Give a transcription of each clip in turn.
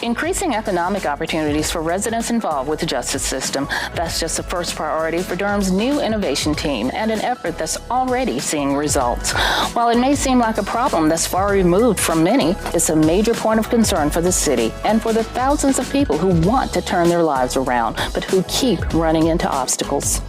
Increasing economic opportunities for residents involved with the justice system, that's just the first priority for Durham's new innovation team and an effort that's already seeing results. While it may seem like a problem that's far removed from many, it's a major point of concern for the city and for the thousands of people who want to turn their lives around, but who keep running into obstacles.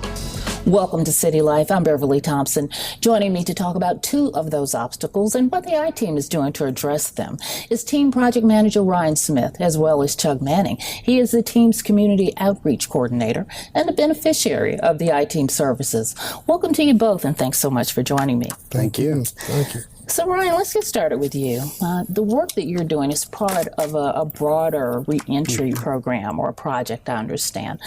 Welcome to City Life. I'm Beverly Thompson. Joining me to talk about two of those obstacles and what the I-Team is doing to address them is Team Project Manager Ryan Smith, as well as Chuck Manning. He is the team's Community Outreach Coordinator and a beneficiary of the I-Team services. Welcome to you both, and thanks so much for joining me. Thank you. Thank you. So, Ryan, let's get started with you. The work that you're doing is part of a broader reentry program or a project, I understand.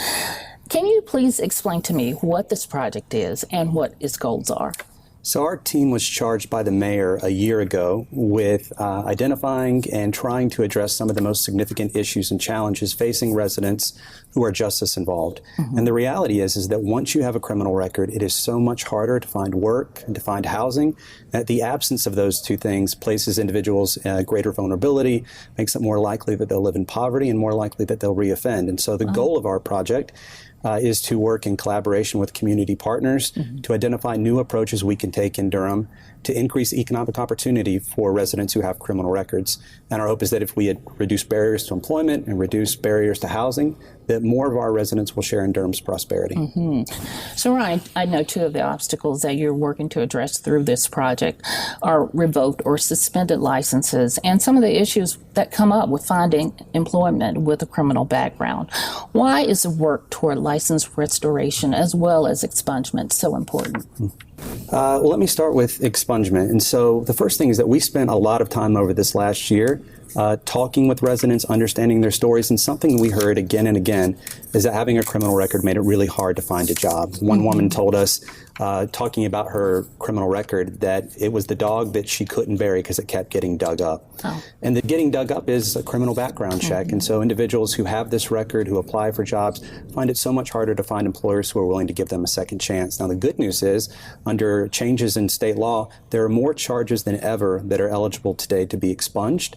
Can you please explain to me what this project is and what its goals are? So our team was charged by the mayor a year ago with identifying and trying to address some of the most significant issues and challenges facing residents who are justice involved. And the reality is that once you have a criminal record, it is so much harder to find work and to find housing, that the absence of those two things places individuals greater vulnerability, makes it more likely that they'll live in poverty and more likely that they'll reoffend. And so the goal of our project is to work in collaboration with community partners to identify new approaches we can take in Durham to increase economic opportunity for residents who have criminal records. And our hope is that if we reduce barriers to employment and reduce barriers to housing, that more of our residents will share in Durham's prosperity. So, Ryan, I know two of the obstacles that you're working to address through this project are revoked or suspended licenses and some of the issues that come up with finding employment with a criminal background. Why is the work toward license restoration as well as expungement so important? Well, let me start with expungement. And so the first thing is that we spent a lot of time over this last year talking with residents, understanding their stories, and something we heard again and again is that having a criminal record made it really hard to find a job. One woman told us, talking about her criminal record, that it was the dog that she couldn't bury because it kept getting dug up. And the getting dug up is a criminal background check. And so individuals who have this record, who apply for jobs, find it so much harder to find employers who are willing to give them a second chance. Now, the good news is, under changes in state law, there are more charges than ever that are eligible today to be expunged.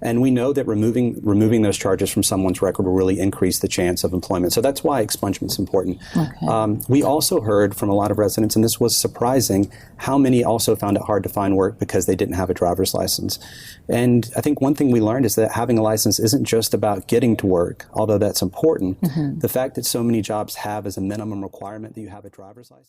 And we know that removing those charges from someone's record will really increase the chance of employment. So that's why expungement is important. We also heard from a lot of residents, and this was surprising, how many also found it hard to find work because they didn't have a driver's license. And I think one thing we learned is that having a license isn't just about getting to work, although that's important. The fact that so many jobs have as a minimum requirement that you have a driver's license.